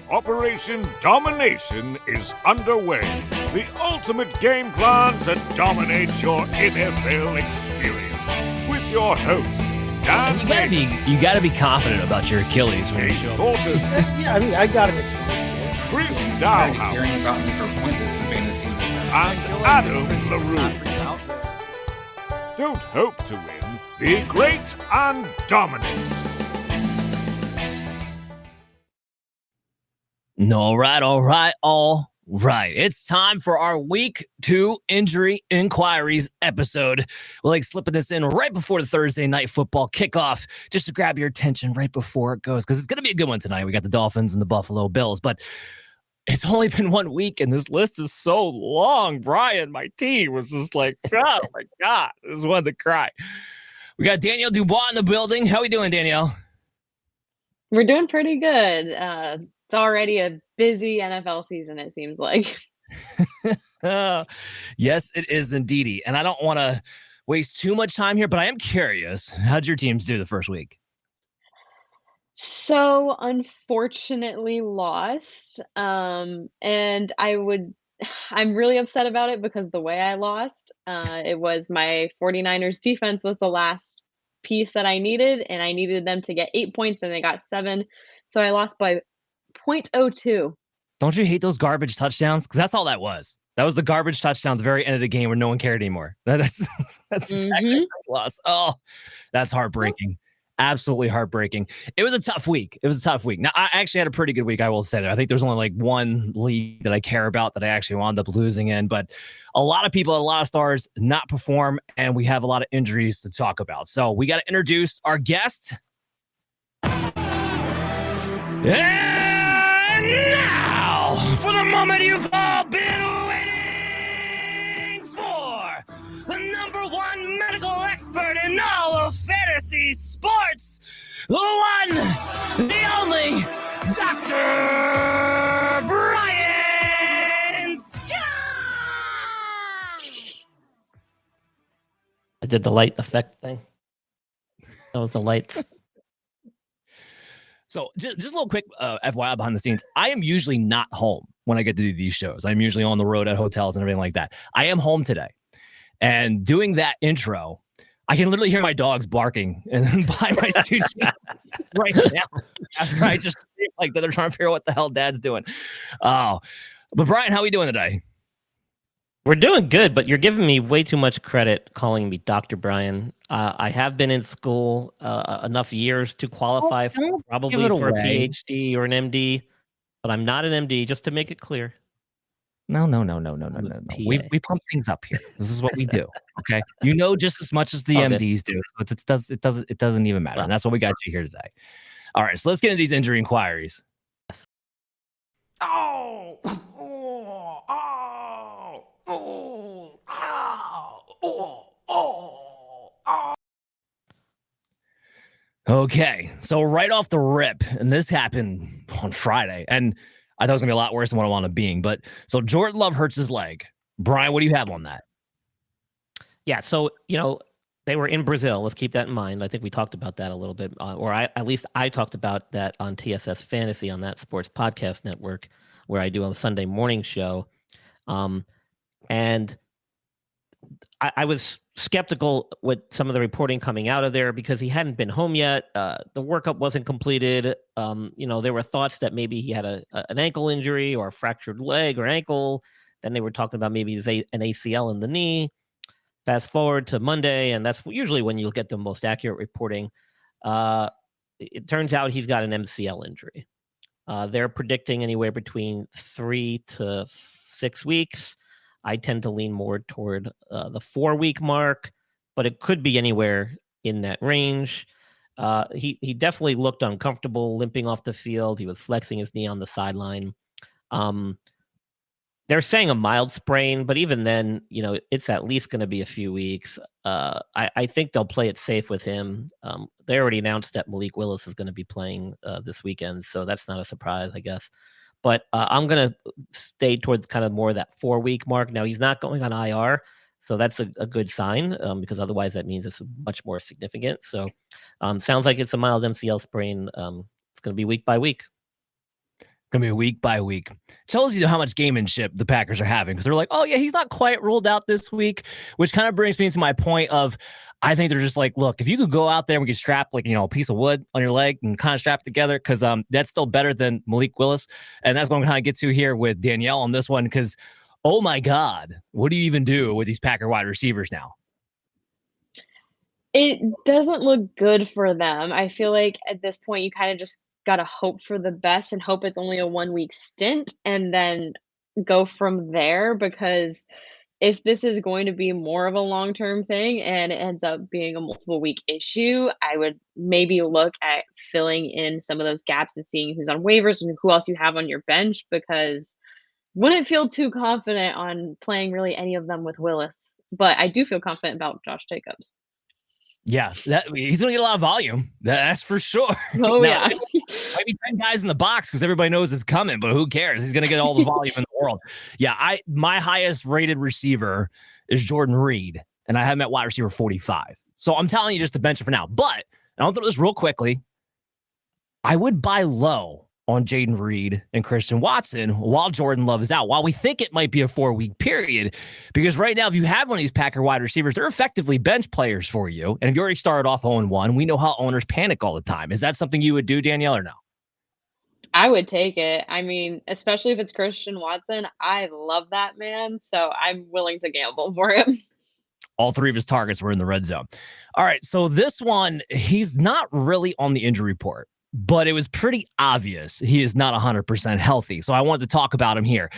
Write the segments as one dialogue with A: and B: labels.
A: Operation Domination is underway. The ultimate game plan to dominate your NFL experience. With your hosts, Dan
B: You gotta be confident about your Achilles when you
A: Chase
B: show up.
A: Thornton,
C: Yeah, I mean, I got an Achilles.
A: Chris
D: Tired of
A: Dowhouse,
D: hearing about Mr. Pointless in fantasy in December.
A: and Adam LaRue. Don't hope to win. Be great and dominate.
B: All right. It's time for our week 2 injury inquiries episode. We're like slipping this in right before the Thursday night football kickoff, just to grab your attention right before it goes, because it's going to be a good one tonight. We got the Dolphins and the Buffalo Bills, but it's only been 1 week, and this list is so long. Brian, my team, was just like, oh my God, I just wanted to cry. We got Danielle Dubois in the building. How we doing, Danielle?
E: We're doing pretty good. It's already a busy NFL season, it seems like.
B: Yes, it is indeedy. And I don't want to waste too much time here, but I am curious. How'd your teams do the first week?
E: So unfortunately lost. And I'm really upset about it because the way I lost, it was my 49ers defense was the last piece that I needed, and I needed them to get 8 points and they got 7. So I lost by 0.02.
B: Don't you hate those garbage touchdowns? Because that's all that was. That was the garbage touchdown at the very end of the game where no one cared anymore. That's exactly what I lost. Oh, that's heartbreaking. Absolutely heartbreaking. It was a tough week. Now, I actually had a pretty good week, I will say that. I think there's only like one league that I care about that I actually wound up losing in, but a lot of people, a lot of stars not perform, and we have a lot of injuries to talk about. So we got to introduce our guest. And now, for the moment you've all been waiting for, the number 1 medical expert in all of fantasy sports, the one, the only, Dr. Brian Scott!
C: I did the light effect thing. That was the lights.
B: So just a little quick FYI behind the scenes. I am usually not home when I get to do these shows. I'm usually on the road at hotels and everything like that. I am home today. And doing that intro, I can literally hear my dogs barking and by my studio right now after I just feel like that they're trying to figure out what the hell Dad's doing. Oh, but Brian, how are we doing today?
C: We're doing good, but you're giving me way too much credit calling me Dr. Brian. I have been in school enough years to qualify probably for a PhD or an MD, but I'm not an MD, just to make it clear.
B: No. We pump things up here. This is what we do. Okay. You know just as much as the MDs do. So it doesn't even matter. And that's what we got you here today. All right. So let's get into these injury inquiries. Okay, so right off the rip, and this happened on Friday, and I thought it was going to be a lot worse than what I wanted being, but so Jordan Love hurts his leg. Brian, what do you have on that?
C: Yeah, so, they were in Brazil. Let's keep that in mind. I think we talked about that a little bit, at least I talked about that on TSS Fantasy on that sports podcast network where I do a Sunday morning show. And I was skeptical with some of the reporting coming out of there because he hadn't been home yet. The workup wasn't completed. There were thoughts that maybe he had an ankle injury or a fractured leg or ankle. Then they were talking about maybe an ACL in the knee. Fast forward to Monday, and that's usually when you'll get the most accurate reporting. It turns out he's got an MCL injury. They're predicting anywhere between 3 to 6 weeks. I tend to lean more toward the 4-week mark, but it could be anywhere in that range. He definitely looked uncomfortable limping off the field. He was flexing his knee on the sideline. They're saying a mild sprain, but even then, it's at least going to be a few weeks. I think they'll play it safe with him. They already announced that Malik Willis is going to be playing this weekend, so that's not a surprise, I guess. But I'm going to stay towards kind of more that 4-week mark. Now, he's not going on IR, so that's a good sign because otherwise that means it's much more significant. So sounds like it's a mild MCL sprain. It's going to be week by week.
B: Going to be week by week. Tells you how much gamemanship the Packers are having because they're like, oh, yeah, he's not quite ruled out this week, which kind of brings me to my point of I think they're just like, look, if you could go out there and we could strap like, a piece of wood on your leg and kind of strap it together because that's still better than Malik Willis. And that's what I'm going to get to here with Danielle on this one because, oh, my God, what do you even do with these Packer wide receivers now?
E: It doesn't look good for them. I feel like at this point, you kind of just got to hope for the best and hope it's only a 1 week stint and then go from there because if this is going to be more of a long-term thing and it ends up being a multiple week issue, I would maybe look at filling in some of those gaps and seeing who's on waivers and who else you have on your bench because wouldn't feel too confident on playing really any of them with Willis. But I do feel confident about Josh Jacobs.
B: Yeah, he's going to get a lot of volume. That's for sure.
E: Oh,
B: now,
E: yeah.
B: might be 10 guys in the box because everybody knows it's coming, but who cares? He's going to get all the volume in the world. Yeah, my highest rated receiver is Jordan Reed, and I have him at wide receiver 45. So I'm telling you just to bench it for now. But, and I'll throw this real quickly, I would buy low on Jaden Reed and Christian Watson while Jordan Love is out, while we think it might be a 4-week period. Because right now, if you have one of these Packer wide receivers, they're effectively bench players for you. And if you already started off 0-1, we know how owners panic all the time. Is that something you would do, Danielle, or no?
E: I would take it. I mean, especially if it's Christian Watson. I love that man, so I'm willing to gamble for him.
B: All three of his targets were in the red zone. All right, so this one, he's not really on the injury report, but it was pretty obvious he is not 100% healthy. So I wanted to talk about him here.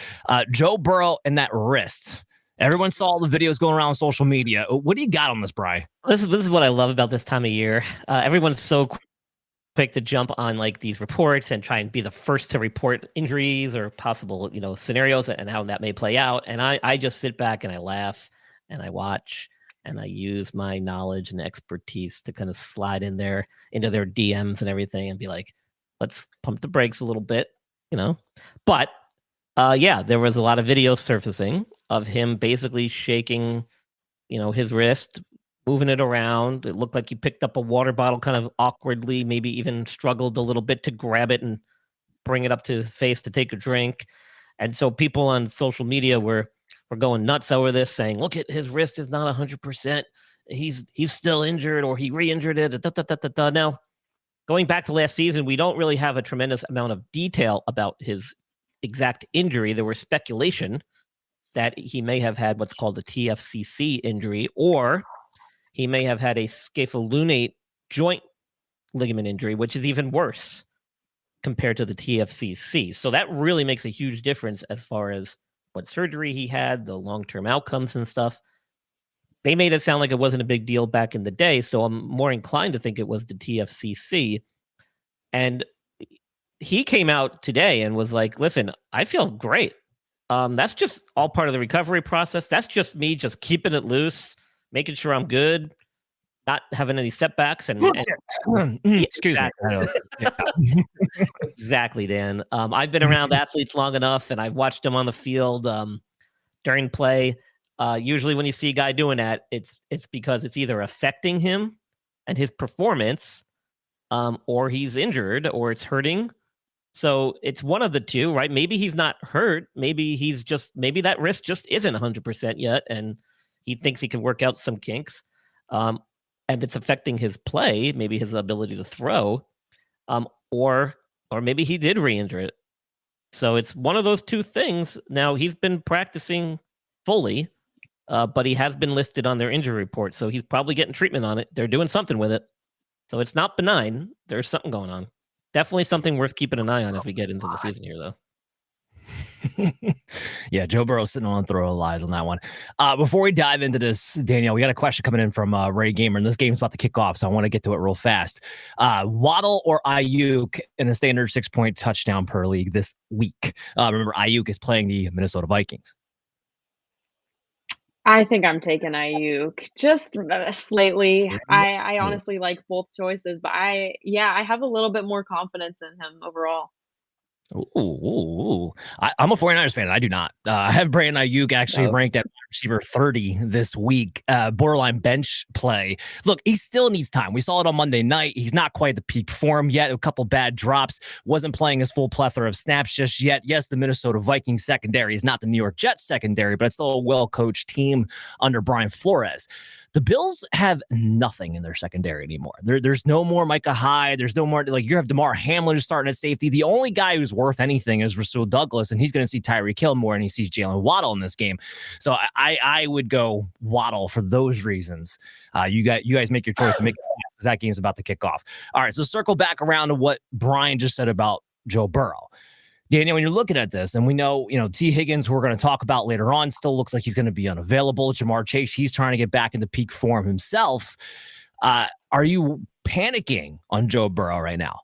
B: Joe Burrow and that wrist. Everyone saw the videos going around on social media. What do you got on this, Bri?
C: This is what I love about this time of year. Everyone's so quick to jump on like these reports and try and be the first to report injuries or possible, scenarios and how that may play out. And I just sit back and I laugh and I watch and I use my knowledge and expertise to kind of slide in there into their DMs and everything and be like, let's pump the brakes a little bit, But yeah, there was a lot of videos surfacing of him basically shaking, his wrist, moving it around. It looked like he picked up a water bottle kind of awkwardly, maybe even struggled a little bit to grab it and bring it up to his face to take a drink. And so people on social media were going nuts over this, saying, look at his wrist is not 100%. He's still injured or he re-injured it. Now, going back to last season, we don't really have a tremendous amount of detail about his exact injury. There was speculation that he may have had what's called a TFCC injury, or he may have had a scapholunate joint ligament injury, which is even worse compared to the TFCC. So that really makes a huge difference as far as what surgery he had, the long-term outcomes and stuff. They made it sound like it wasn't a big deal back in the day, so I'm more inclined to think it was the TFCC. And he came out today and was like, listen, I feel great. That's just all part of the recovery process. That's just me just keeping it loose, making sure I'm good, not having any setbacks. And
B: excuse me.
C: Exactly, Dan. I've been around athletes long enough, and I've watched them on the field during play. Usually, when you see a guy doing that, it's because it's either affecting him and his performance, or he's injured, or it's hurting. So it's one of the two, right? Maybe he's not hurt. Maybe that wrist just isn't 100% yet, and he thinks he can work out some kinks. And it's affecting his play, maybe his ability to throw, or maybe he did re-injure it. So it's one of those two things. Now, he's been practicing fully, but he has been listed on their injury report, so he's probably getting treatment on it. They're doing something with it. So it's not benign. There's something going on. Definitely something worth keeping an eye on as we get into the season here, though.
B: Yeah, Joe Burrow's sitting on a throw of lies on that one. Before we dive into this, Danielle, we got a question coming in from Ray Gamer, and this game's about to kick off, so I want to get to it real fast. Waddle or Ayuk in a standard 6-point touchdown per league this week? Remember, Ayuk is playing the Minnesota Vikings.
E: I think I'm taking Ayuk just slightly. I honestly like both choices, but I have a little bit more confidence in him overall.
B: Ooh. I'm a 49ers fan. I do not. I have Brandon Ayuk actually ranked at receiver 30 this week. Borderline bench play. Look, he still needs time. We saw it on Monday night. He's not quite at the peak form yet. A couple bad drops. Wasn't playing his full plethora of snaps just yet. Yes, the Minnesota Vikings secondary is not the New York Jets secondary, but it's still a well-coached team under Brian Flores. The Bills have nothing in their secondary anymore. There's no more Micah Hyde. There's no more, like, you have DeMar Hamlin who's starting at safety. The only guy who's worth anything is Rasul Douglas, and he's going to see Tyreek Hill more, and he sees Jalen Waddle in this game. So I would go Waddle for those reasons. You guys make your choice to make it fast because that game's about to kick off. All right, so circle back around to what Brian just said about Joe Burrow. Danielle, when you're looking at this, and we know, T. Higgins, who we're going to talk about later on, still looks like he's going to be unavailable. Jamar Chase, he's trying to get back into peak form himself. Are you panicking on Joe Burrow right now?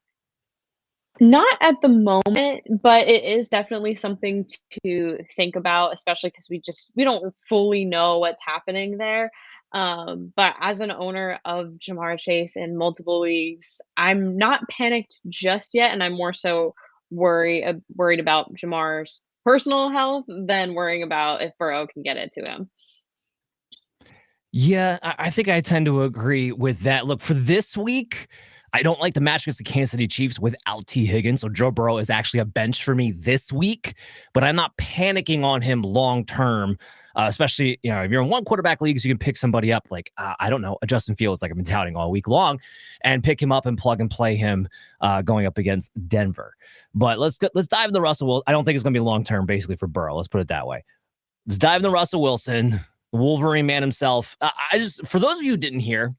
E: Not at the moment, but it is definitely something to think about, especially because we don't fully know what's happening there. But as an owner of Jamar Chase in multiple leagues, I'm not panicked just yet, and I'm more so worried about Jamar's personal health than worrying about if Burrow can get it to him.
B: Yeah, I think I tend to agree with that. Look, for this week, I don't like the match against the Kansas City Chiefs without T. Higgins. So Joe Burrow is actually a bench for me this week, but I'm not panicking on him long term. Especially, if you're in one quarterback leagues, you can pick somebody up like, I don't know, a Justin Fields, like I've been touting all week long, and pick him up and plug and play him going up against Denver. But let's dive into Russell Wilson. I don't think it's going to be long term, basically, for Burrow. Let's put it that way. Let's dive into Russell Wilson, Wolverine man himself. For those of you who didn't hear,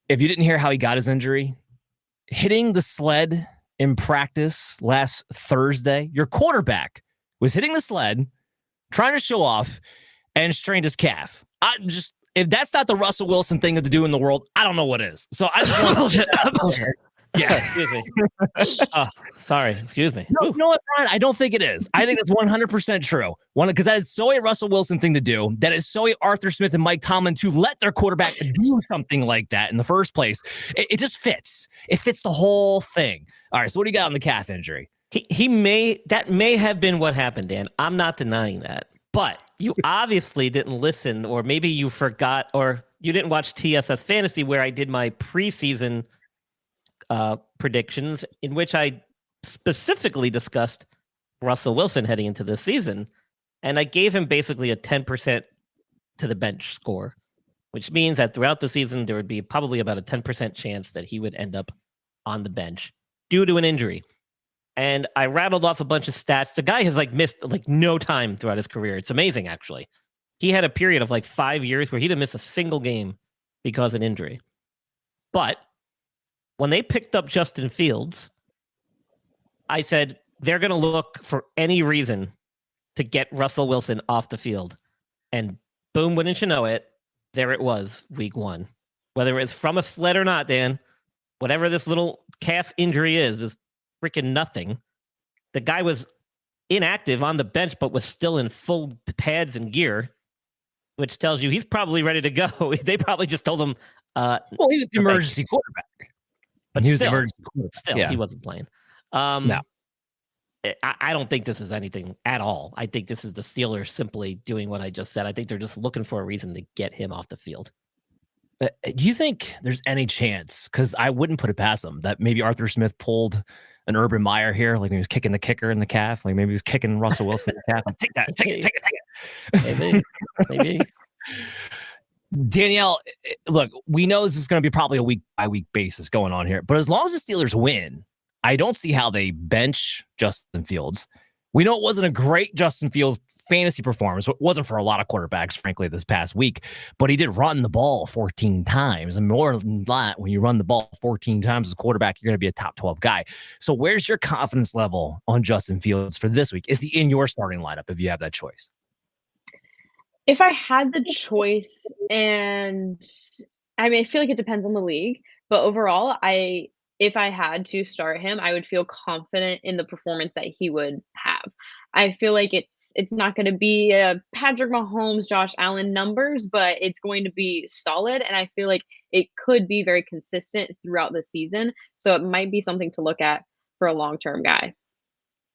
B: if you didn't hear how he got his injury, hitting the sled in practice last Thursday, your quarterback was hitting the sled, trying to show off, and strained his calf. If that's not the Russell Wilson thing to do in the world, I don't know what is. So I just want to
C: Yeah, excuse me. Sorry, excuse me.
B: No, you know what, Brian? I don't think it is. I think that's 100% true. Because that is so a Russell Wilson thing to do. That is so a Arthur Smith and Mike Tomlin to let their quarterback do something like that in the first place. It just fits. It fits the whole thing. All right, so what do you got on the calf injury?
C: That may have been what happened, Dan. I'm not denying that. But you obviously didn't listen, or maybe you forgot, or you didn't watch TSS Fantasy where I did my preseason predictions, in which I specifically discussed Russell Wilson heading into this season. And I gave him basically a 10% to the bench score, which means that throughout the season, there would be probably about a 10% chance that he would end up on the bench due to an injury. And I rattled off a bunch of stats. The guy has missed no time throughout his career. It's amazing, actually. He had a period of 5 years where he didn't miss a single game because of an injury. But when they picked up Justin Fields, I said they're going to look for any reason to get Russell Wilson off the field. And boom, wouldn't you know it, there it was, week 1. Whether it's from a sled or not, Dan, whatever this little calf injury is freaking nothing. The guy was inactive on the bench, but was still in full pads and gear, which tells you he's probably ready to go. They probably just told him.
B: Well, he was the emergency quarterback.
C: But
B: he was the emergency quarterback.
C: Still, yeah. He wasn't playing.
B: No.
C: I don't think this is anything at all. I think this is the Steelers simply doing what I just said. I think they're just looking for a reason to get him off the field.
B: Do you think there's any chance, because I wouldn't put it past them, that maybe Arthur Smith pulled an Urban Meyer here, like when he was kicking the kicker in the calf, like maybe he was kicking Russell Wilson in the calf? Take it.
C: Maybe.
B: Danielle, look, we know this is going to be probably a week-by-week basis going on here, but as long as the Steelers win, I don't see how they bench Justin Fields. We know it wasn't a great Justin Fields fantasy performance. It wasn't for a lot of quarterbacks, frankly, this past week, but he did run the ball 14 times. And more than that, when you run the ball 14 times as a quarterback, you're going to be a top 12 guy. So where's your confidence level on Justin Fields for this week? Is he in your starting lineup if you have that choice?
E: If I had the choice, and I feel like it depends on the league, but overall, if I had to start him, I would feel confident in the performance that he would have. I feel like it's not going to be Patrick Mahomes, Josh Allen numbers, but it's going to be solid, and I feel like it could be very consistent throughout the season. So it might be something to look at for a long-term guy.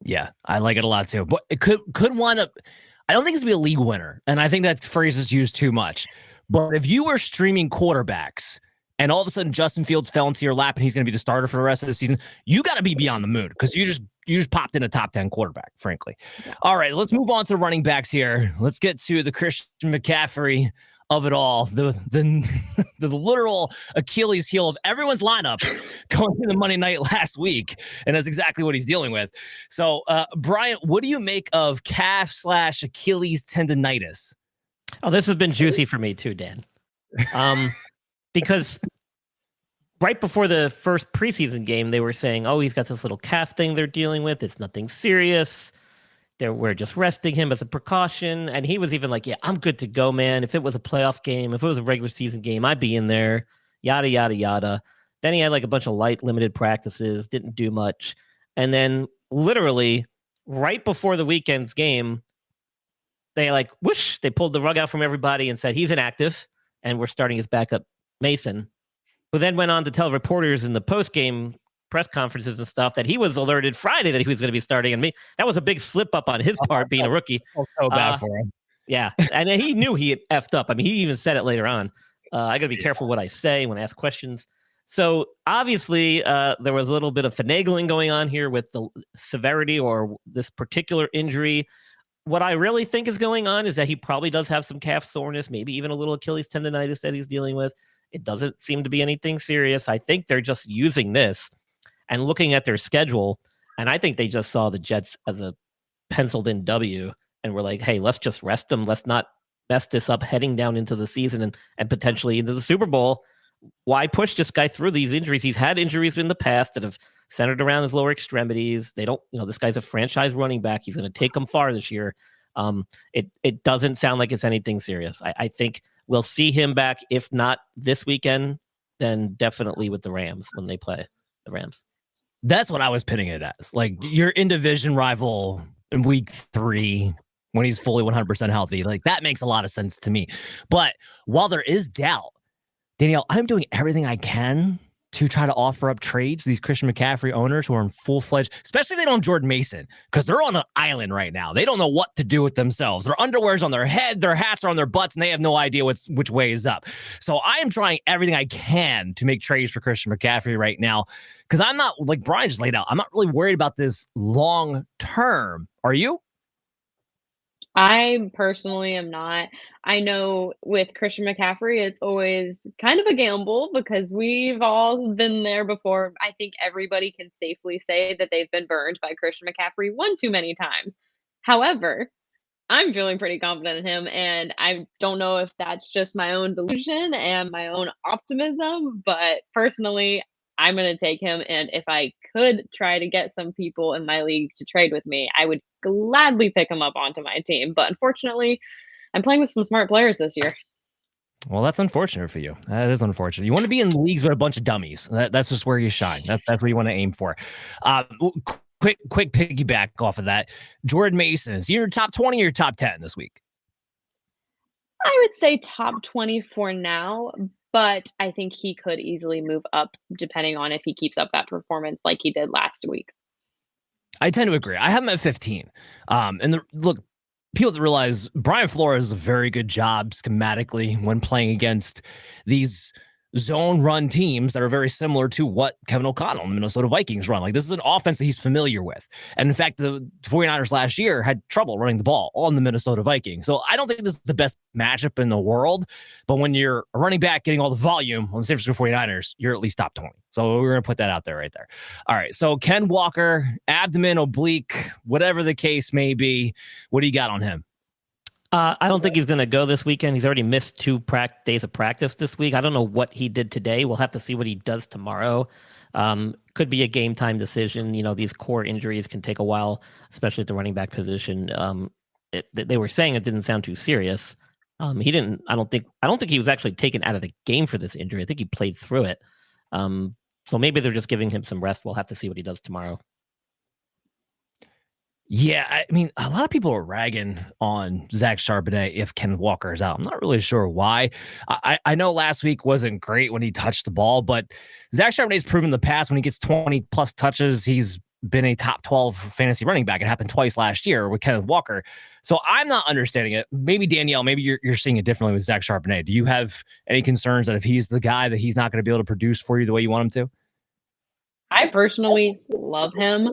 B: Yeah, I like it a lot too. But it could wind up. I don't think it's gonna be a league winner, and I think that phrase is used too much. But if you were streaming quarterbacks and all of a sudden Justin Fields fell into your lap and he's going to be the starter for the rest of the season, you got to be beyond the moon because you just popped in a top 10 quarterback, frankly. Yeah. All right, let's move on to running backs here. Let's get to the Christian McCaffrey of it all, the literal Achilles heel of everyone's lineup going into Monday night last week, and that's exactly what he's dealing with. So, Brian, what do you make of calf/Achilles tendonitis?
C: Oh, this has been juicy for me too, Dan. Because right before the first preseason game, they were saying, "Oh, he's got this little calf thing they're dealing with. It's nothing serious. We're just resting him as a precaution." And he was even like, "Yeah, I'm good to go, man. If it was a playoff game, if it was a regular season game, I'd be in there." Yada yada yada. Then he had like a bunch of light, limited practices, didn't do much, and then literally right before the weekend's game, they like whoosh, they pulled the rug out from everybody and said he's inactive and we're starting his backup Mason, who then went on to tell reporters in the post-game press conferences and stuff that he was alerted Friday that he was going to be starting. And that was a big slip up on his part being a rookie.
B: So bad for him.
C: Yeah. And then he knew he had effed up. I mean, he even said it later on. I got to be careful what I say when I ask questions. So obviously there was a little bit of finagling going on here with the severity or this particular injury. What I really think is going on is that he probably does have some calf soreness, maybe even a little Achilles tendonitis that he's dealing with. It doesn't seem to be anything serious. I think they're just using this and looking at their schedule. And I think they just saw the Jets as a penciled in W and were like, hey, let's just rest them. Let's not mess this up heading down into the season and potentially into the Super Bowl. Why push this guy through these injuries? He's had injuries in the past that have centered around his lower extremities. They don't, this guy's a franchise running back. He's going to take them far this year. It doesn't sound like it's anything serious. I think we'll see him back, if not this weekend, then definitely with the Rams when they play the Rams.
B: That's what I was pinning it as. Like your in-division rival in week 3 when he's fully 100% healthy. Like that makes a lot of sense to me. But while there is doubt, Danielle, I'm doing everything I can to try to offer up trades to these Christian McCaffrey owners who are in full-fledged, especially if they don't have Jordan Mason, because they're on an island right now. They don't know what to do with themselves. Their underwear's on their head, their hats are on their butts, and they have no idea which way is up. So I am trying everything I can to make trades for Christian McCaffrey right now, because I'm not, like Brian just laid out, I'm not really worried about this long term. Are you?
E: I personally am not. I know with Christian McCaffrey, it's always kind of a gamble because we've all been there before. I think everybody can safely say that they've been burned by Christian McCaffrey one too many times. However, I'm feeling pretty confident in him, and I don't know if that's just my own delusion and my own optimism, but personally, I'm going to take him. And if I could try to get some people in my league to trade with me, I would gladly pick him up onto my team. But unfortunately, I'm playing with some smart players this year.
B: Well, that's unfortunate for you. That is unfortunate. You want to be in leagues with a bunch of dummies. That's just where you shine. That's where you want to aim for. Quick piggyback off of that. Jordan Mason, is he in your top 20 or your top 10 this week?
E: I would say top 20 for now, but I think he could easily move up depending on if he keeps up that performance like he did last week.
B: I tend to agree. I have him at 15. Look, people that realize Brian Flores does a very good job schematically when playing against these zone run teams that are very similar to what Kevin O'Connell and the Minnesota Vikings run. Like this is an offense that he's familiar with. And in fact, the 49ers last year had trouble running the ball on the Minnesota Vikings. So I don't think this is the best matchup in the world, but when you're a running back getting all the volume on the San Francisco 49ers, you're at least top 20. So we're going to put that out there right there. All right. So Ken Walker, abdomen, oblique, whatever the case may be. What do you got on him?
C: I don't think he's going to go this weekend. He's already missed 2 days of practice this week. I don't know what he did today. We'll have to see what he does tomorrow. Could be a game time decision. These core injuries can take a while, especially at the running back position. They were saying it didn't sound too serious. He didn't. I don't think he was actually taken out of the game for this injury. I think he played through it. So maybe they're just giving him some rest. We'll have to see what he does tomorrow.
B: Yeah, I mean, a lot of people are ragging on Zach Charbonnet if Ken Walker is out. I'm not really sure why. I know last week wasn't great when he touched the ball, but Zach Charbonnet's proven in the past when he gets 20-plus touches, he's been a top 12 fantasy running back. It happened twice last year with Kenneth Walker. So I'm not understanding it. Maybe Danielle, maybe you're seeing it differently with Zach Charbonnet. Do you have any concerns that if he's the guy that he's not going to be able to produce for you the way you want him to?
E: I personally love him.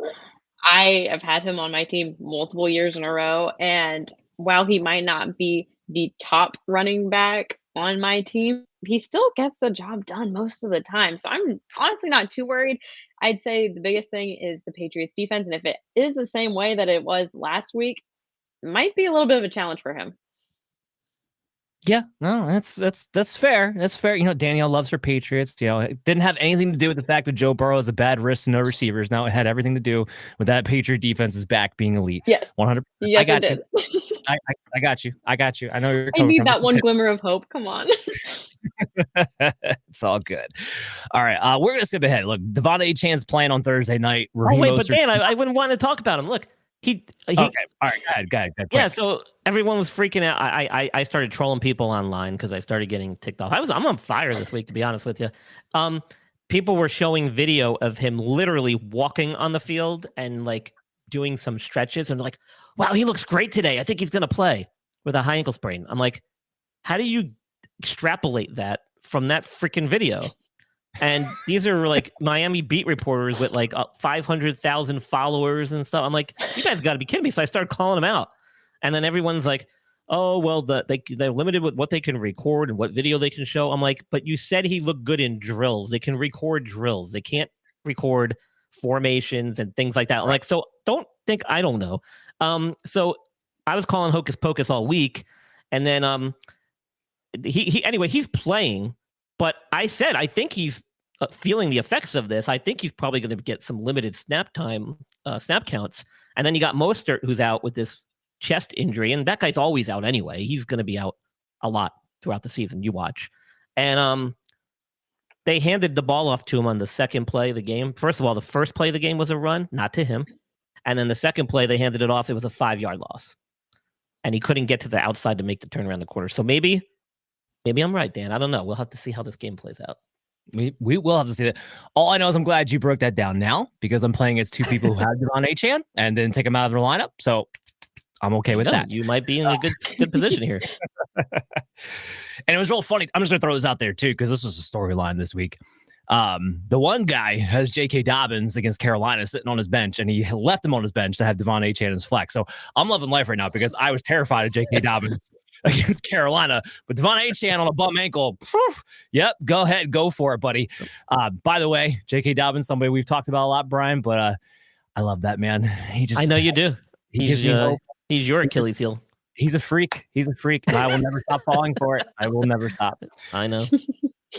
E: I have had him on my team multiple years in a row, and while he might not be the top running back on my team, he still gets the job done most of the time. So I'm honestly not too worried. I'd say the biggest thing is the Patriots defense, and if it is the same way that it was last week, it might be a little bit of a challenge for him.
B: Yeah, no, that's fair. That's fair. You know, Danielle loves her Patriots. You know, it didn't have anything to do with the fact that Joe Burrow has a bad wrist and no receivers. Now it had everything to do with that Patriot defense's back being elite.
E: Yes.
B: 100%.
E: Yes,
B: I got
E: it
B: you.
E: did.
B: I got you. I got you. I know you're
E: I
B: coming
E: need
B: from.
E: that one glimmer of hope. Come on.
B: It's all good. All right. We're going to skip ahead. Look, Devon Achane's playing on Thursday night.
C: Oh, wait, but Dan, I wouldn't want to talk about him. Look, he
B: okay. All right. Go ahead.
C: Yeah, so everyone was freaking out. I started trolling people online because I started getting ticked off. I'm on fire this week, to be honest with you. People were showing video of him literally walking on the field and like doing some stretches and like, wow, he looks great today. I think he's gonna play with a high ankle sprain. I'm like, how do you extrapolate that from that freaking video? And these are like Miami beat reporters with like 500,000 followers and stuff. I'm like, you guys got to be kidding me. So I started calling them out. And then everyone's like, oh, well, they're limited with what they can record and what video they can show. I'm like, but you said he looked good in drills. They can record drills. They can't record formations and things like that. I'm like, so don't think I don't know. So I was calling hocus pocus all week. And then anyway, he's playing. But I said, I think he's feeling the effects of this. I think he's probably going to get some limited snap counts. And then you got Mostert, who's out with this chest injury. And that guy's always out anyway. He's going to be out a lot throughout the season. You watch. And they handed the ball off to him on the second play of the game. First of all, the first play of the game was a run, not to him. And then the second play, they handed it off. It was a 5-yard loss. And he couldn't get to the outside to make the turn around the corner. So maybe I'm right, Dan. I don't know. We'll have to see how this game plays out.
B: We will have to see that. All I know is I'm glad you broke that down now because I'm playing against two people who have Devon Achane and then take him out of their lineup. So I'm okay with that.
C: You might be in a good position here.
B: And it was real funny. I'm just going to throw this out there too because this was a storyline this week. The one guy has J.K. Dobbins against Carolina sitting on his bench, and he left him on his bench to have Devon Achane as flex. So I'm loving life right now because I was terrified of J.K. Dobbins against Carolina, but Devon Achane on a bum ankle. Yep, go ahead, go for it, buddy. By the way, J.K. Dobbins, somebody we've talked about a lot, Brian, but I love that man.
C: I know you do. He's your Achilles heel.
B: He's a freak. He's a freak, and I will never stop falling for it. I will never stop.
C: I know.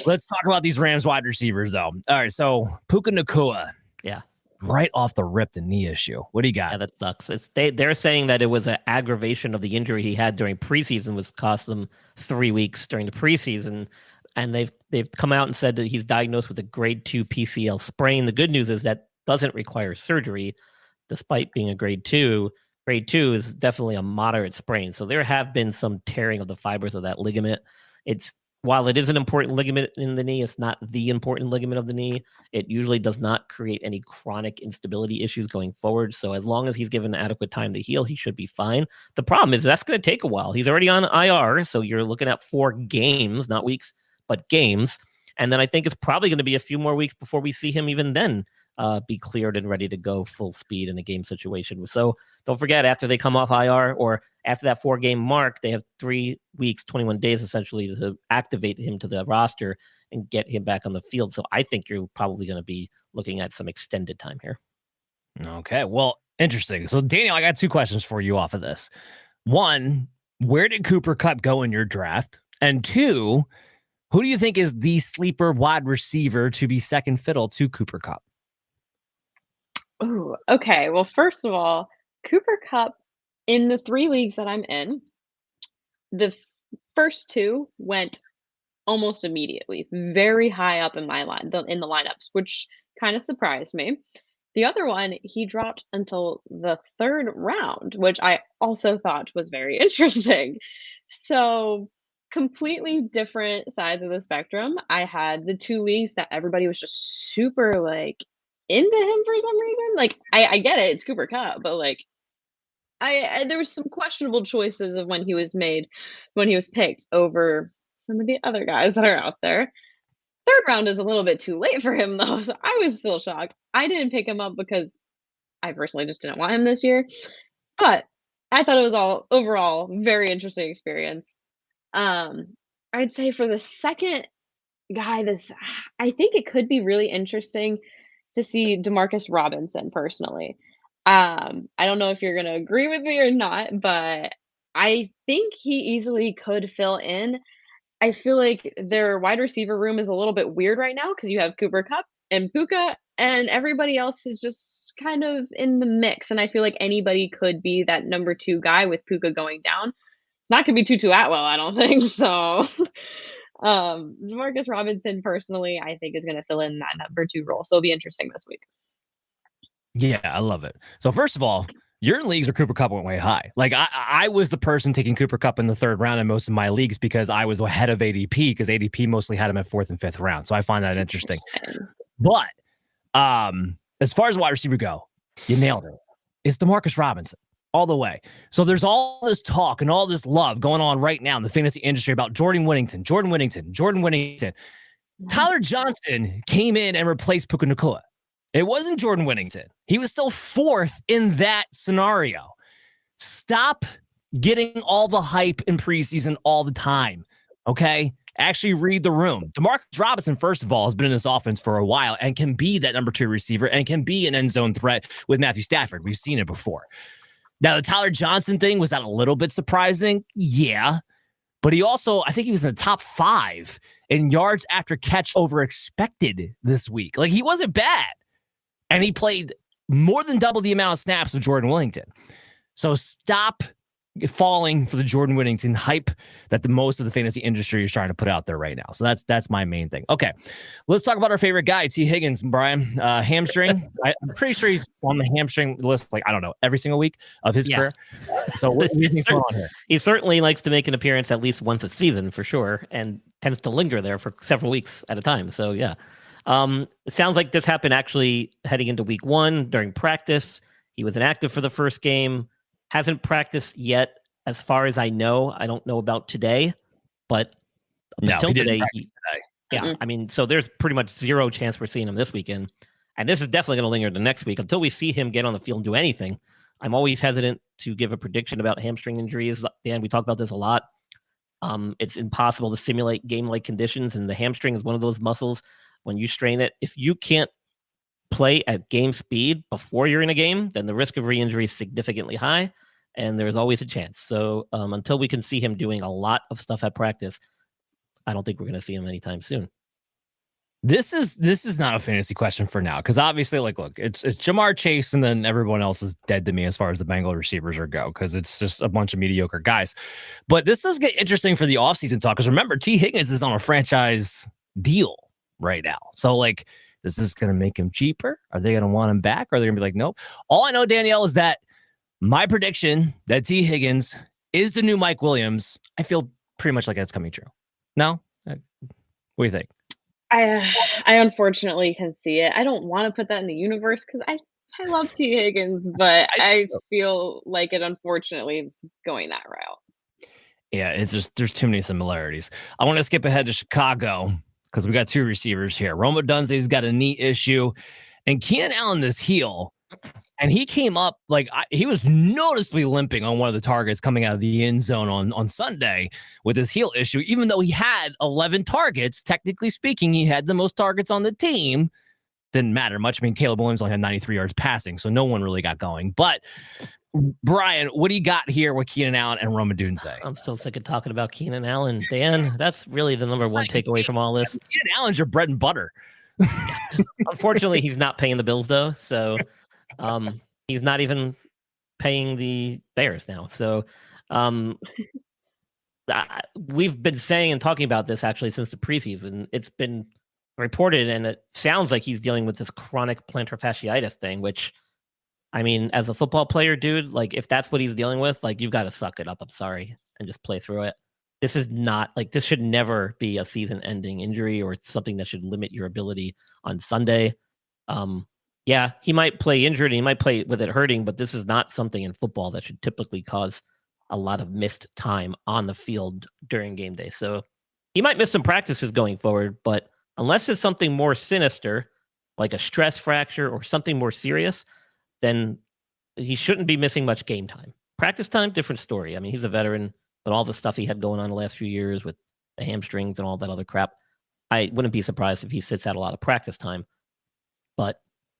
B: Let's talk about these Rams wide receivers, though. All right, so Puka Nacua.
C: Yeah.
B: Right off the rip, the knee issue. What do you got?
C: Yeah, that sucks. They're saying that it was an aggravation of the injury he had during preseason, was cost him 3 weeks during the preseason. And they've come out and said that he's diagnosed with a grade 2 PCL sprain. The good news is that doesn't require surgery, despite being a grade 2. Grade 2 is definitely a moderate sprain. So there have been some tearing of the fibers of that ligament. While it is an important ligament in the knee, it's not the important ligament of the knee. It usually does not create any chronic instability issues going forward. So as long as he's given adequate time to heal, he should be fine. The problem is that's going to take a while. He's already on IR, so you're looking at 4 games, not weeks, but games. And then I think it's probably going to be a few more weeks before we see him even then be cleared and ready to go full speed in a game situation. So don't forget, after they come off IR or after that 4-game mark, they have 3 weeks, 21 days essentially to activate him to the roster and get him back on the field. So I think you're probably going to be looking at some extended time here.
B: Okay, well, interesting. So Daniel, I got 2 questions for you off of this. 1, where did Cooper Kupp go in your draft? And 2, who do you think is the sleeper wide receiver to be second fiddle to Cooper Kupp?
E: Ooh, okay. Well, first of all, Cooper Kupp, in the 3 leagues that I'm in, the first 2 went almost immediately, very high up in my in the lineups, which kind of surprised me. The other one, he dropped until the 3rd round, which I also thought was very interesting. So completely different sides of the spectrum. I had the 2 leagues that everybody was just super into him for some reason. Like, I get it, it's Cooper Kupp, but like, there was some questionable choices of when he was picked over some of the other guys that are out there. Third round is a little bit too late for him though, so I was still shocked. I didn't pick him up because I personally just didn't want him this year, but I thought it was all overall very interesting experience. I'd say for the second guy, I think it could be really interesting to see Demarcus Robinson personally. I don't know if you're gonna agree with me or not, but I think he easily could fill in. I feel like their wide receiver room is a little bit weird right now because you have Cooper Kupp and Puka, and everybody else is just kind of in the mix. And I feel like anybody could be that number 2 guy with Puka going down. It's not gonna be Tutu Atwell, I don't think so. Demarcus Robinson, personally, I think is gonna fill in that number 2 role. So it'll be interesting this week.
B: Yeah, I love it. So first of all, you're in leagues where Cooper Kupp went way high. Like I was the person taking Cooper Kupp in the 3rd round in most of my leagues because I was ahead of ADP because ADP mostly had him at 4th and 5th round. So I find that interesting. But as far as wide receiver go, you nailed it. It's Demarcus Robinson all the way. So there's all this talk and all this love going on right now in the fantasy industry about Jordan Whittington. Tyler Johnson came in and replaced Puka Nacua. It wasn't Jordan Whittington. He was still 4th in that scenario. Stop getting all the hype in preseason all the time, okay? Actually read the room. Demarcus Robinson, first of all, has been in this offense for a while and can be that number 2 receiver and can be an end zone threat with Matthew Stafford. We've seen it before. Now, the Tyler Johnson thing, was that a little bit surprising? Yeah. But he also, I think he was in the top 5 in yards after catch over expected this week. Like, he wasn't bad. And he played more than double the amount of snaps of Jordan Whittington. So stop falling for the Jordan Whittington hype that the most of the fantasy industry is trying to put out there right now. So that's my main thing. Okay, let's talk about our favorite guy, T. Higgins, Brian. Hamstring. I'm pretty sure he's on the hamstring list, like, I don't know, every single week of his career. So what do you think's going on here?
C: He certainly likes to make an appearance at least once a season for sure, and tends to linger there for several weeks at a time. So yeah. It sounds like this happened actually heading into week 1 during practice. He was inactive for the first game, hasn't practiced yet as far as I know. I don't know about today, but until today. Yeah, I mean, so there's pretty much zero chance we're seeing him this weekend. And this is definitely going to linger the next week until we see him get on the field and do anything. I'm always hesitant to give a prediction about hamstring injuries. Dan, we talk about this a lot. It's impossible to simulate game-like conditions, and the hamstring is one of those muscles. When you strain it, if you can't play at game speed before you're in a game, then the risk of re-injury is significantly high, and there's always a chance. So until we can see him doing a lot of stuff at practice, I don't think we're going to see him anytime soon.
B: This is not a fantasy question for now, because obviously, like, look, it's Jamar Chase, and then everyone else is dead to me as far as the Bengal receivers go, because it's just a bunch of mediocre guys. But this does get interesting for the offseason talk, because remember, T. Higgins is on a franchise deal right now. So, like, this is going to make him cheaper. Are they going to want him back? Or are they going to be like, nope? All I know, Danielle, is that my prediction that T. Higgins is the new Mike Williams, I feel pretty much like that's coming true. No? What do you think?
E: I unfortunately can see it. I don't want to put that in the universe because I love T. Higgins, but I feel like it unfortunately is going that route.
B: Yeah, it's just there's too many similarities. I want to skip ahead to Chicago because we got 2 receivers here. Rome Odunze's got a knee issue, and Keenan Allen this heel, and he came up like he was noticeably limping on one of the targets coming out of the end zone on Sunday with his heel issue, even though he had 11 targets. Technically speaking, he had the most targets on the team. Didn't matter much. I mean, Caleb Williams only had 93 yards passing, so no one really got going. But Brian, what do you got here with Keenan Allen and Rome Odunze?
C: I'm so sick of talking about Keenan Allen. Dan, that's really the number one takeaway from all this.
B: Keenan Allen's your bread and butter.
C: Unfortunately, he's not paying the bills, though. So he's not even paying the Bears now. So we've been saying and talking about this actually since the preseason. It's been reported, and it sounds like he's dealing with this chronic plantar fasciitis thing, which, I mean, as a football player, dude, like, if that's what he's dealing with, like, you've got to suck it up. I'm sorry, and just play through it. This is not like, this should never be a season-ending injury or something that should limit your ability on Sunday. Yeah, he might play injured and he might play with it hurting, but this is not something in football that should typically cause a lot of missed time on the field during game day. So he might miss some practices going forward, but unless it's something more sinister, like a stress fracture or something more serious, then he shouldn't be missing much game time. Practice time, different story. I mean, he's a veteran, but all the stuff he had going on the last few years with the hamstrings and all that other crap, I wouldn't be surprised if he sits out a lot of practice time. But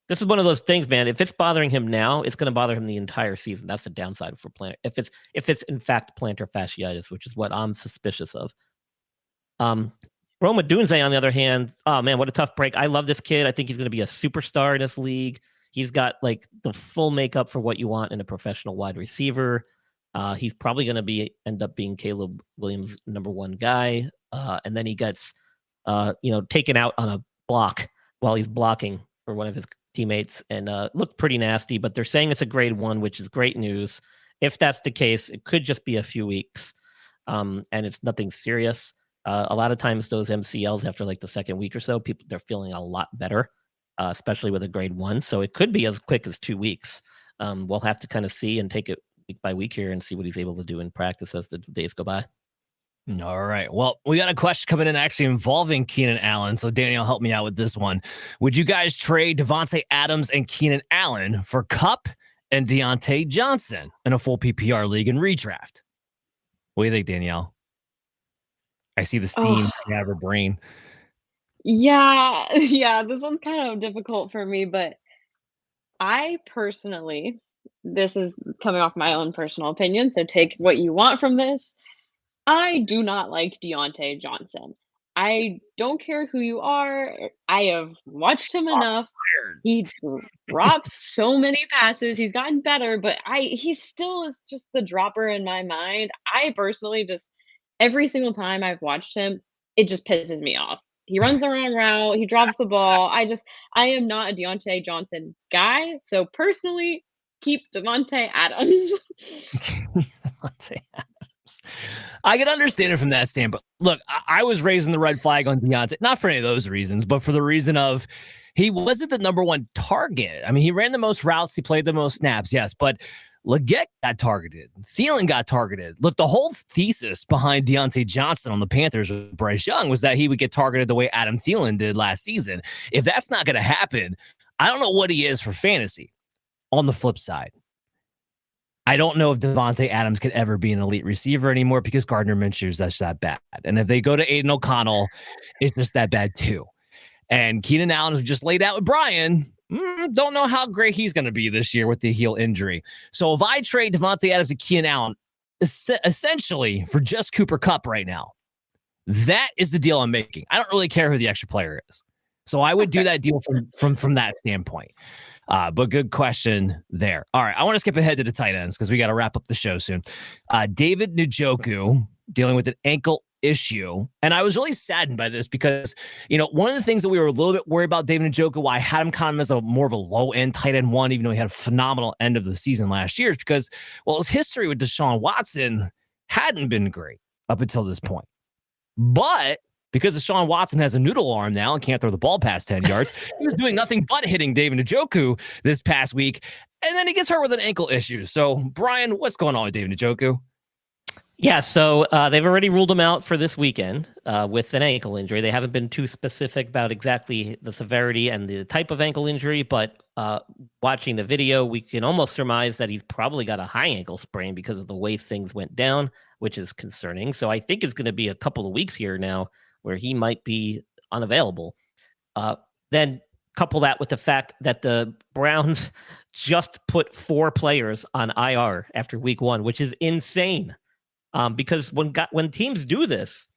C: this is one of those things, man. If it's bothering him now, it's going to bother him the entire season. That's the downside for plantar. If it's in fact plantar fasciitis, which is what I'm suspicious of. Roma Dunze, on the other hand, oh man, what a tough break. I love this kid. I think he's going to be a superstar in this league. He's got like the full makeup for what you want in a professional wide receiver. He's probably going to end up being Caleb Williams' number one guy. And then he gets, taken out on a block while he's blocking for one of his teammates and looked pretty nasty, but they're saying it's a grade 1, which is great news. If that's the case, it could just be a few weeks and it's nothing serious. A lot of times those MCLs after like the second week or so, they're feeling a lot better, especially with a grade 1. So it could be as quick as 2 weeks. We'll have to kind of see and take it week by week here and see what he's able to do in practice as the days go by.
B: All right. Well, we got a question coming in actually involving Keenan Allen. So Danielle, help me out with this one. Would you guys trade Devontae Adams and Keenan Allen for Kupp and Deontay Johnson in a full PPR league and redraft? What do you think, Danielle? I see the steam coming out of her brain.
E: Yeah, this one's kind of difficult for me, but I personally, this is coming off my own personal opinion, so take what you want from this. I do not like Deontay Johnson. I don't care who you are. I have watched him enough. He drops so many passes. He's gotten better, but he still is just the dropper in my mind. I personally just every single time I've watched him, it just pisses me off. He runs the wrong route. He drops the ball. I am not a Deontay Johnson guy. So personally, keep Devontae Adams.
B: Devontae Adams. I can understand it from that standpoint. Look, I was raising the red flag on Deontay, not for any of those reasons, but for the reason of he wasn't the number one target. I mean, he ran the most routes. He played the most snaps, yes, but Leggett got targeted. Thielen got targeted. Look, the whole thesis behind Deontay Johnson on the Panthers with Bryce Young was that he would get targeted the way Adam Thielen did last season. If that's not going to happen, I don't know what he is for fantasy. On the flip side, I don't know if Devontae Adams could ever be an elite receiver anymore because Gardner Minshew's that's that bad. And if they go to Aiden O'Connell, it's just that bad too. And Keenan Allen was just laid out with Brian. Don't know how great he's going to be this year with the heel injury. So if I trade Devontae Adams and Keenan Allen essentially for just Cooper Kupp right now, that is the deal I'm making. I don't really care who the extra player is. So I would do that deal from that standpoint. But good question there. All right, I want to skip ahead to the tight ends because we got to wrap up the show soon. David Njoku dealing with an ankle issue. And I was really saddened by this because, one of the things that we were a little bit worried about David Njoku, why I had him kind of as a more of a low-end tight end one, even though he had a phenomenal end of the season last year, is because, his history with Deshaun Watson hadn't been great up until this point. But because Deshaun Watson has a noodle arm now and can't throw the ball past 10 yards, he was doing nothing but hitting David Njoku this past week. And then he gets hurt with an ankle issue. So, Brian, what's going on with David Njoku?
C: Yeah, so they've already ruled him out for this weekend with an ankle injury. They haven't been too specific about exactly the severity and the type of ankle injury, but watching the video, we can almost surmise that he's probably got a high ankle sprain because of the way things went down, which is concerning. So I think it's going to be a couple of weeks here now where he might be unavailable. Then couple that with the fact that the Browns just put 4 players on IR after week 1, which is insane. Because when teams do this,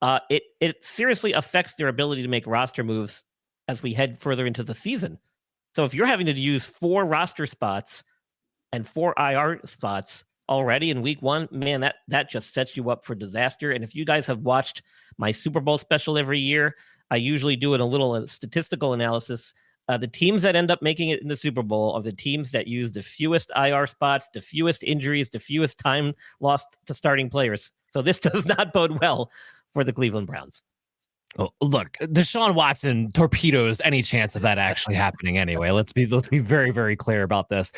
C: it seriously affects their ability to make roster moves as we head further into the season. So if you're having to use 4 roster spots and 4 IR spots already in week 1, man, that just sets you up for disaster. And if you guys have watched my Super Bowl special every year, I usually do a little statistical analysis. The teams that end up making it in the Super Bowl are the teams that use the fewest IR spots, the fewest injuries, the fewest time lost to starting players. So this does not bode well for the Cleveland Browns.
B: Well, look, Deshaun Watson torpedoes any chance of that actually happening anyway. Let's be very, very clear about this.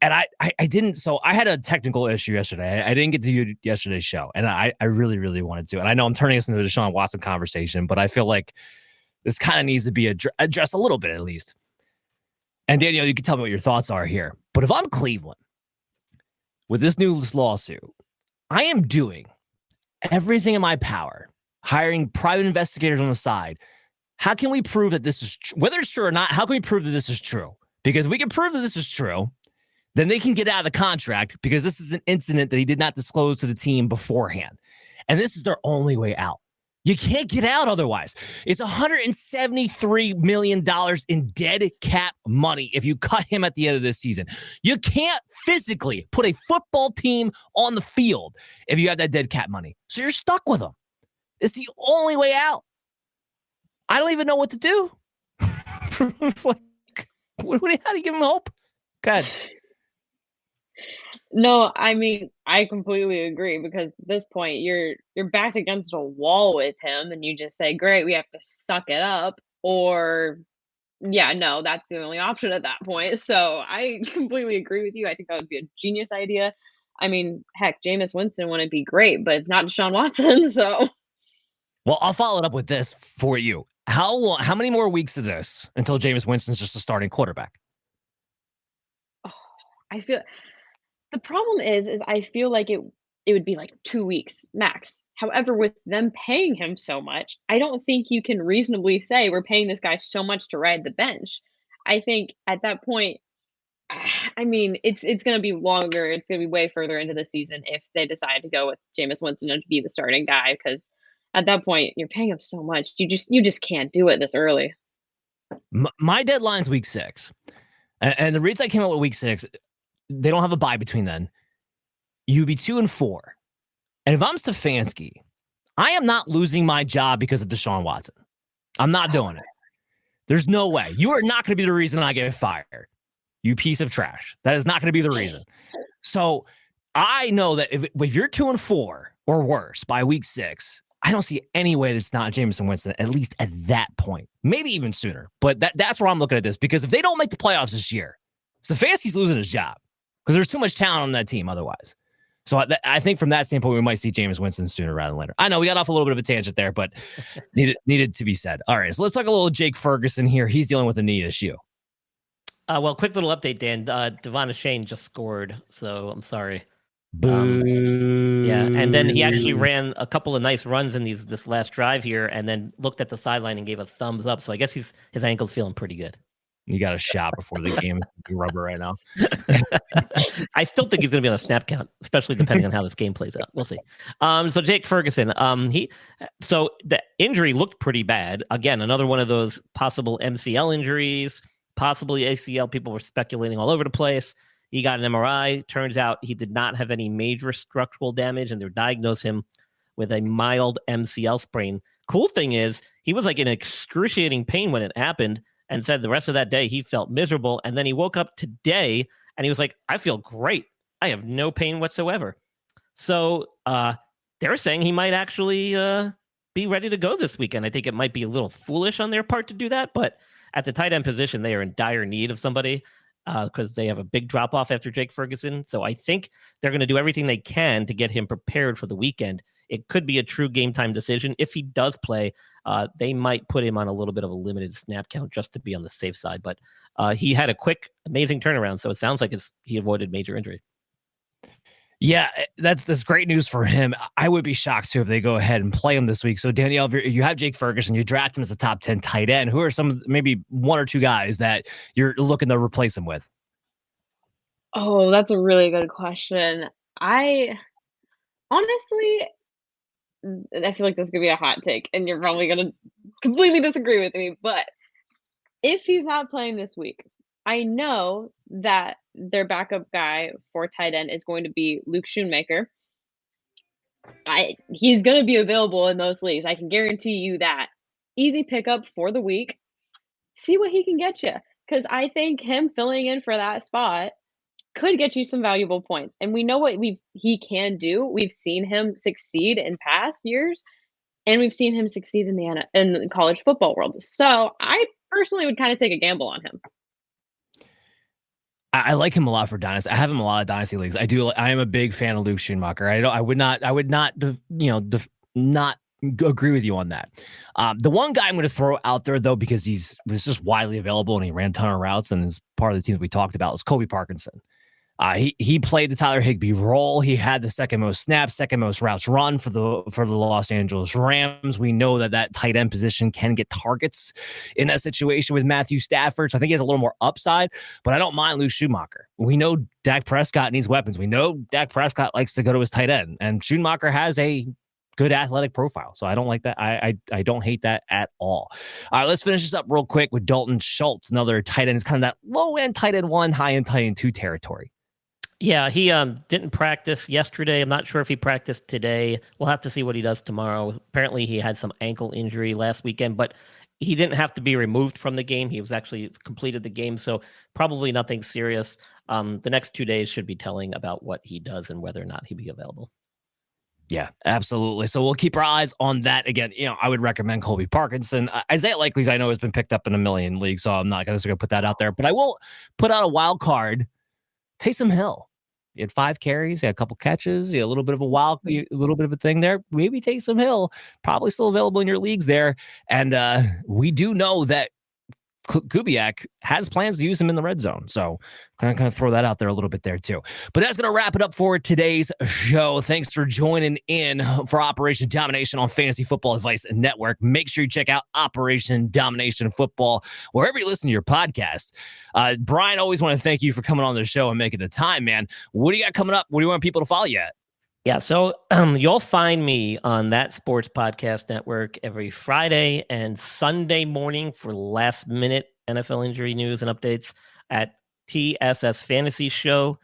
B: And I didn't. So I had a technical issue yesterday. I didn't get to do yesterday's show, and I really, really wanted to. And I know I'm turning us into a Deshaun Watson conversation, but I feel like this kind of needs to be addressed a little bit at least. And Danielle, you can tell me what your thoughts are here. But if I'm Cleveland with this new lawsuit, I am doing everything in my power, hiring private investigators on the side. How can we prove that this is whether it's true or not? How can we prove that this is true? Because if we can prove that this is true, then they can get out of the contract because this is an incident that he did not disclose to the team beforehand. And this is their only way out. You can't get out otherwise. It's $173 million in dead cap money if you cut him at the end of this season. You can't physically put a football team on the field if you have that dead cap money. So you're stuck with them. It's the only way out. I don't even know what to do. It's like, how do you give him hope? Go ahead.
E: No, I mean, I completely agree because at this point you're backed against a wall with him and you just say, "Great, we have to suck it up," or yeah, no, that's the only option at that point. So I completely agree with you. I think that would be a genius idea. I mean, heck, Jameis Winston wouldn't be great, but it's not Deshaun Watson, so
B: Well, I'll follow it up with this for you. How many more weeks of this until Jameis Winston's just a starting quarterback?
E: oh, I feel the problem is I feel like it would be like 2 weeks max. However, with them paying him so much, I don't think you can reasonably say we're paying this guy so much to ride the bench. I think at that point, I mean, it's gonna be longer. It's gonna be way further into the season if they decide to go with Jameis Winston to be the starting guy. Because at that point, you're paying him so much. You just can't do it this early.
B: My deadline's week 6. And the reason I came out with week 6, they don't have a bye between then. You'd be 2-4. And if I'm Stefanski, I am not losing my job because of Deshaun Watson. I'm not doing it. There's no way. You are not going to be the reason I get fired. You piece of trash. That is not going to be the reason. So I know that if you're 2-4 or worse by week 6, I don't see any way that's not Jameson Winston, at least at that point. Maybe even sooner. But that's where I'm looking at this. Because if they don't make the playoffs this year, Stefanski's losing his job. Because there's too much talent on that team otherwise. So I think from that standpoint, we might see Jameis Winston sooner rather than later. I know we got off a little bit of a tangent there, but needed to be said. All right, so let's talk a little Jake Ferguson here. He's dealing with a knee issue.
C: Well, quick little update, Dan. Devon Shane just scored, so I'm sorry.
B: Boo.
C: Yeah, and then he actually ran a couple of nice runs in this last drive here, and then looked at the sideline and gave a thumbs up. So I guess his ankle's feeling pretty good.
B: You got a shot before the game. Rubber right now.
C: I still think he's going to be on a snap count, especially depending on how this game plays out. We'll see. So Jake Ferguson, so the injury looked pretty bad. Again, another one of those possible MCL injuries, possibly ACL. People were speculating all over the place. He got an MRI. Turns out he did not have any major structural damage, and they diagnosed him with a mild MCL sprain. Cool thing is, he was like in excruciating pain when it happened, and said the rest of that day he felt miserable. And then he woke up today and he was like, I feel great. I have no pain whatsoever. So they're saying he might actually be ready to go this weekend. I think it might be a little foolish on their part to do that, but at the tight end position, they are in dire need of somebody because they have a big drop off after Jake Ferguson. So I think they're going to do everything they can to get him prepared for the weekend. It could be a true game time decision. If he does play, they might put him on a little bit of a limited snap count just to be on the safe side. But he had a quick, amazing turnaround. So it sounds like he avoided major injury.
B: Yeah, that's great news for him. I would be shocked too if they go ahead and play him this week. So Danielle, if you have Jake Ferguson, you draft him as a top 10 tight end. Who are maybe one or two guys that you're looking to replace him with?
E: Oh, that's a really good question. I honestly, I feel like this is gonna be a hot take, and you're probably gonna completely disagree with me. But if he's not playing this week, I know that their backup guy for tight end is going to be Luke Schoonmaker. He's going to be available in those leagues. I can guarantee you that. Easy pickup for the week. See what he can get you, because I think him filling in for that spot could get you some valuable points. And we know what he can do. We've seen him succeed in past years. and we've seen him succeed in the college football world. So I personally would kind of take a gamble on him.
B: I like him a lot for dynasty. I have him in a lot of dynasty leagues. I do. I am a big fan of Luke Schumacher. I would not, not agree with you on that. The one guy I'm going to throw out there though, because was just widely available and he ran a ton of routes and is part of the teams we talked about, was Kobe Parkinson. He played the Tyler Higbee role. He had the second most snaps, second most routes run for the Los Angeles Rams. We know that tight end position can get targets in that situation with Matthew Stafford. So I think he has a little more upside, but I don't mind Luke Schumacher. We know Dak Prescott needs weapons. We know Dak Prescott likes to go to his tight end, and Schumacher has a good athletic profile. So I don't like that. I don't hate that at all. All right, let's finish this up real quick with Dalton Schultz, another tight end. It's kind of that low end tight end 1, high end tight end 2 territory.
C: Yeah, he didn't practice yesterday. I'm not sure if he practiced today. We'll have to see what he does tomorrow. Apparently, he had some ankle injury last weekend, but he didn't have to be removed from the game. He was actually completed the game, so probably nothing serious. The next 2 days should be telling about what he does and whether or not he'll be available.
B: Yeah, absolutely. So we'll keep our eyes on that. Again, I would recommend Colby Parkinson. Isaiah Likely's, I know, has been picked up in a million leagues, so I'm not going to put that out there. But I will put out a wild card. Taysom Hill. He had 5 carries, he had a couple catches, a little bit of a thing there. Maybe Taysom Hill, probably still available in your leagues there. And we do know that Kubiak has plans to use him in the red zone. So kind of throw that out there a little bit there too. But that's going to wrap it up for today's show. Thanks for joining in for Operation Domination on Fantasy Football Advice Network. Make sure you check out Operation Domination Football wherever you listen to your podcast. Brian, always want to thank you for coming on the show and making the time, man. What do you got coming up? What do you want people to follow you at?
C: Yeah, so you'll find me on That Sports Podcast Network every Friday and Sunday morning for last-minute NFL injury news and updates at TSS Fantasy Show.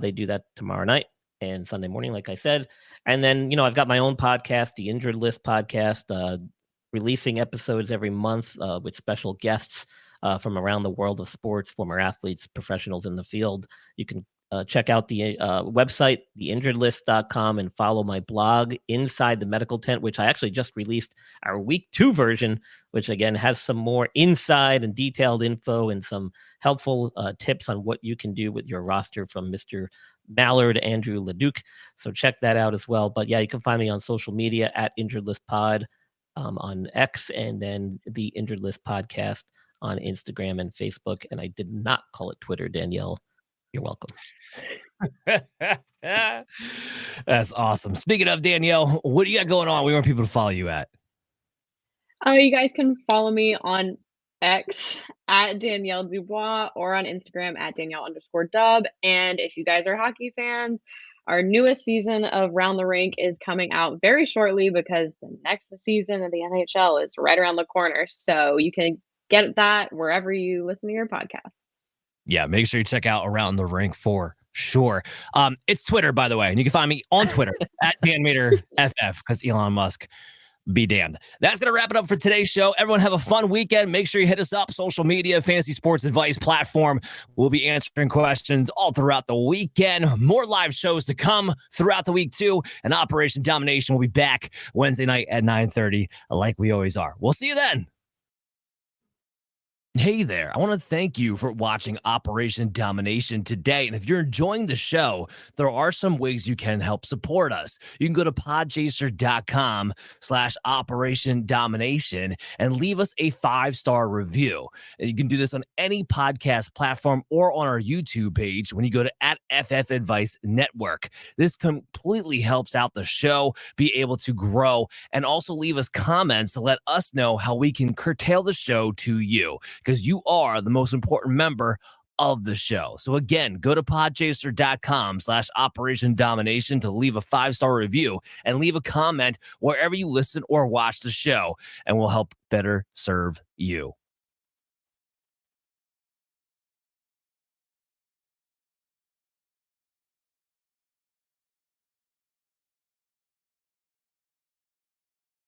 C: They do that tomorrow night and Sunday morning, like I said. And then, I've got my own podcast, the Injured List Podcast, releasing episodes every month with special guests from around the world of sports, former athletes, professionals in the field. You can check out the website, theinjuredlist.com, and follow my blog, Inside the Medical Tent, which I actually just released our week 2 version, which again has some more inside and detailed info and some helpful tips on what you can do with your roster from Mr. Mallard, Andrew Leduc. So check that out as well. But yeah, you can find me on social media at Injured List Pod on X, and then the Injured List Podcast on Instagram and Facebook. And I did not call it Twitter, Danielle. You're welcome.
B: That's awesome. Speaking of, Danielle, what do you got going on? We want people to follow you at.
E: You guys can follow me on X at Danielle Dubois or on Instagram at Danielle_Dub. And if you guys are hockey fans, our newest season of Round the Rink is coming out very shortly because the next season of the NHL is right around the corner. So you can get that wherever you listen to your podcast.
B: Yeah, make sure you check out Around the Rink for sure. It's Twitter, by the way, and you can find me on Twitter at DanMaterFF, because Elon Musk be damned. That's going to wrap it up for today's show. Everyone have a fun weekend. Make sure you hit us up, social media, fantasy sports advice platform. We'll be answering questions all throughout the weekend. More live shows to come throughout the week too. And Operation Domination will be back Wednesday night at 9:30, like we always are. We'll see you then. Hey there, I want to thank you for watching Operation Domination today. And if you're enjoying the show, there are some ways you can help support us. You can go to podchaser.com/Operation Domination and leave us a 5-star review. And you can do this on any podcast platform or on our YouTube page when you go to @FF Advice Network. This completely helps out the show be able to grow, and also leave us comments to let us know how we can curtail the show to you, because you are the most important member of the show. So again, go to podchaser.com/Operation Domination to leave a 5-star review and leave a comment wherever you listen or watch the show, and we'll help better serve you.